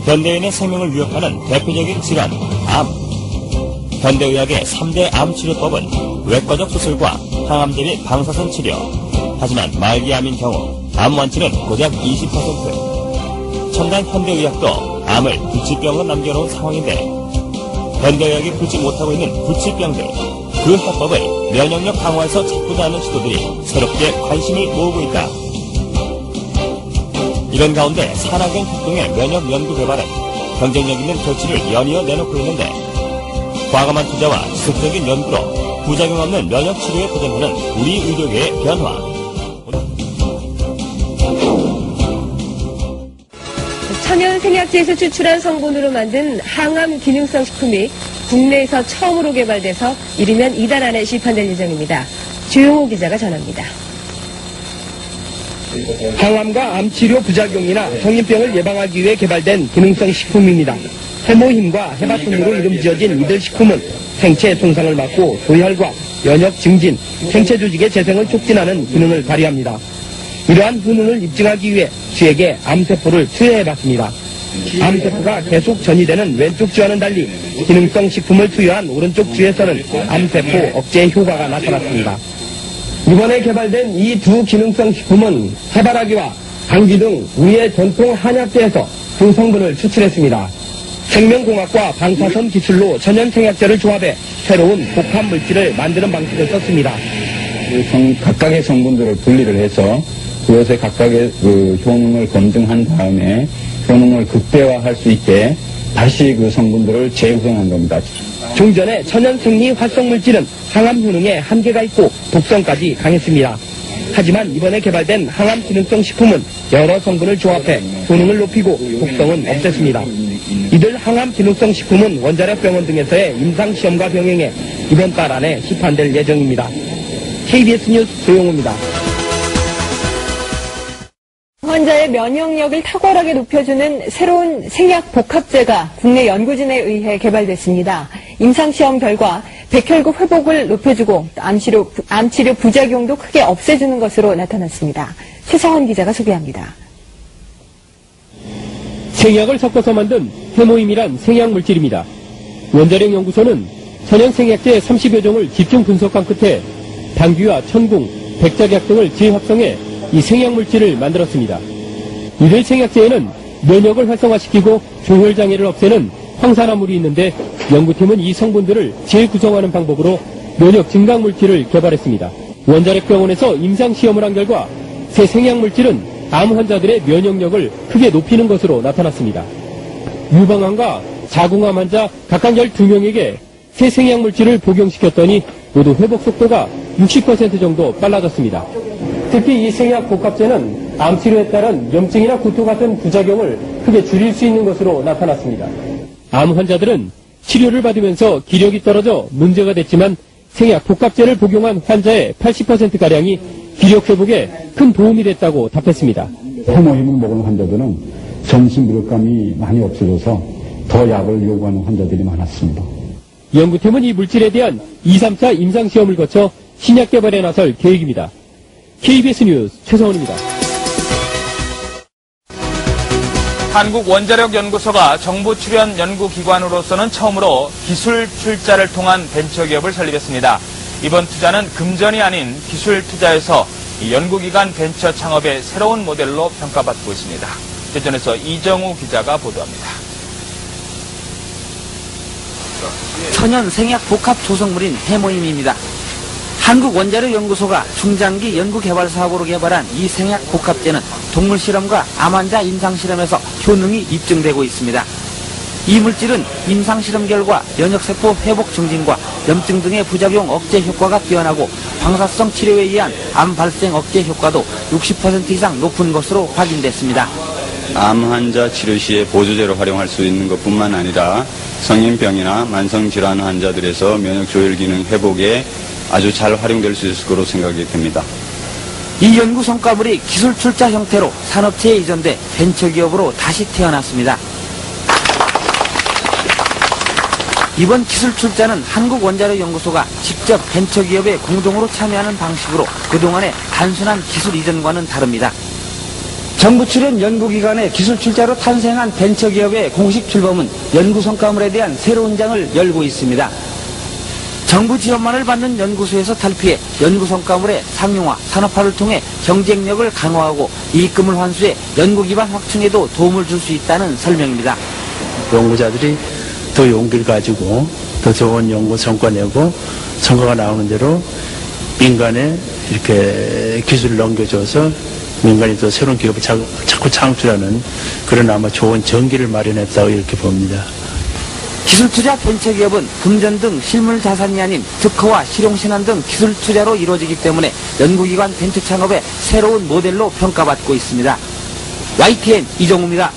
현대인의 생명을 위협하는 대표적인 질환, 암. 현대의학의 3대 암 치료법은 외과적 수술과 항암 대비 방사선 치료. 하지만 말기암인 경우 암 완치는 고작 20%. 첨단 현대의학도 암을 불치병으로 남겨놓은 상황인데 현대의학이 풀지 못하고 있는 불치병들, 그 해법을 면역력 강화에서 찾고자 하는 시도들이 새롭게 관심을 모으고 있다. 이런 가운데 산학연 협동의 면역 연구 개발은 경쟁력 있는 결실을 연이어 내놓고 있는데 과감한 투자와 지속적인 연구로 부작용 없는 면역 치료에 도전하는 우리 의료계의 변화. 천연 생약제에서 추출한 성분으로 만든 항암 기능성 식품이 국내에서 처음으로 개발돼서 이르면 이달 안에 시판될 예정입니다. 조용호 기자가 전합니다. 항암과 암치료 부작용이나 성인병을 예방하기 위해 개발된 기능성 식품입니다. 해모힘과 해바톤으로 이름 지어진 이들 식품은 생체 손상을 막고 조혈과 면역 증진, 생체 조직의 재생을 촉진하는 기능을 발휘합니다. 이러한 효능을 입증하기 위해 쥐에게 암세포를 투여해봤습니다. 암세포가 계속 전이되는 왼쪽 쥐와는 달리 기능성 식품을 투여한 오른쪽 쥐에서는 암세포 억제 효과가 나타났습니다. 이번에 개발된 이 두 기능성 식품은 해바라기와 당귀 등 우리의 전통 한약재에서 그 성분을 추출했습니다. 생명공학과 방사선 기술로 천연생약제를 조합해 새로운 복합 물질을 만드는 방식을 썼습니다. 각각의 성분들을 분리를 해서 그것의 각각의 효능을 검증한 다음에 효능을 극대화할 수 있게 다시 그 성분들을 재구성한 겁니다. 종전의 천연생리 활성물질은 항암 효능에 한계가 있고 독성까지 강했습니다. 하지만 이번에 개발된 항암 기능성 식품은 여러 성분을 조합해 효능을 높이고 독성은 없앴습니다. 이들 항암 기능성 식품은 원자력 병원 등에서의 임상시험과 병행해 이번 달 안에 시판될 예정입니다. KBS 뉴스 조용호입니다. 환자의 면역력을 탁월하게 높여주는 새로운 생약 복합제가 국내 연구진에 의해 개발됐습니다. 임상시험 결과 백혈구 회복을 높여주고 암치료 부작용도 크게 없애주는 것으로 나타났습니다. 최상원 기자가 소개합니다. 생약을 섞어서 만든 해모임이란 생약물질입니다. 원자력 연구소는 천연생약제 30여 종을 집중 분석한 끝에 당귀와 천궁, 백작약 등을 재합성해 이 생약물질을 만들었습니다. 이들 생약제에는 면역을 활성화시키고 조혈장애를 없애는 황산화물이 있는데 연구팀은 이 성분들을 재구성하는 방법으로 면역 증강물질을 개발했습니다. 원자력 병원에서 임상시험을 한 결과 새 생약물질은 암 환자들의 면역력을 크게 높이는 것으로 나타났습니다. 유방암과 자궁암 환자 각각 12명에게 새 생약물질을 복용시켰더니 모두 회복 속도가 60% 정도 빨라졌습니다. 특히 이 생약 복합제는 암치료에 따른 염증이나 구토 같은 부작용을 크게 줄일 수 있는 것으로 나타났습니다. 암 환자들은 치료를 받으면서 기력이 떨어져 문제가 됐지만 생약 복합제를 복용한 환자의 80%가량이 기력 회복에 큰 도움이 됐다고 답했습니다. 해모힘을 먹은 환자들은 전신 무력감이 많이 없어져서 더 약을 요구하는 환자들이 많았습니다. 연구팀은 이 물질에 대한 2, 3차 임상시험을 거쳐 신약 개발에 나설 계획입니다. KBS 뉴스 최성원입니다. 한국원자력연구소가 정부 출연 연구기관으로서는 처음으로 기술 출자를 통한 벤처기업을 설립했습니다. 이번 투자는 금전이 아닌 기술 투자에서 연구기관 벤처 창업의 새로운 모델로 평가받고 있습니다. 대전에서 이정우 기자가 보도합니다. 천연 생약 복합 조성물인 해모임입니다. 한국원자력연구소가 중장기 연구개발 사업으로 개발한 이 생약 복합제는 동물 실험과 암 환자 임상실험에서 효능이 입증되고 있습니다. 이 물질은 임상실험 결과 면역세포 회복 증진과 염증 등의 부작용 억제 효과가 뛰어나고 방사성 치료에 의한 암 발생 억제 효과도 60% 이상 높은 것으로 확인됐습니다. 암 환자 치료 시에 보조제로 활용할 수 있는 것뿐만 아니라 성인병이나 만성질환 환자들에서 면역 조혈 기능 회복에 아주 잘 활용될 수 있을 거로 생각이 됩니다. 이 연구 성과물이 기술 출자 형태로 산업체에 이전돼 벤처기업으로 다시 태어났습니다. 이번 기술 출자는 한국원자력연구소가 직접 벤처기업에 공동으로 참여하는 방식으로 그동안의 단순한 기술 이전과는 다릅니다. 정부 출연 연구기관의 기술 출자로 탄생한 벤처기업의 공식 출범은 연구 성과물에 대한 새로운 장을 열고 있습니다. 정부 지원만을 받는 연구소에서 탈피해 연구 성과물의 상용화, 산업화를 통해 경쟁력을 강화하고 이익금을 환수해 연구기반 확충에도 도움을 줄 수 있다는 설명입니다. 연구자들이 더 용기를 가지고 더 좋은 연구 성과 내고 성과가 나오는 대로 민간에 이렇게 기술을 넘겨줘서 민간이 또 새로운 기업을 자꾸 창출하는 그런 아마 좋은 전기를 마련했다고 이렇게 봅니다. 기술투자 벤처기업은 금전 등 실물 자산이 아닌 특허와 실용신안 등 기술 투자로 이루어지기 때문에 연구기관 벤처 창업의 새로운 모델로 평가받고 있습니다. YTN 이정우입니다.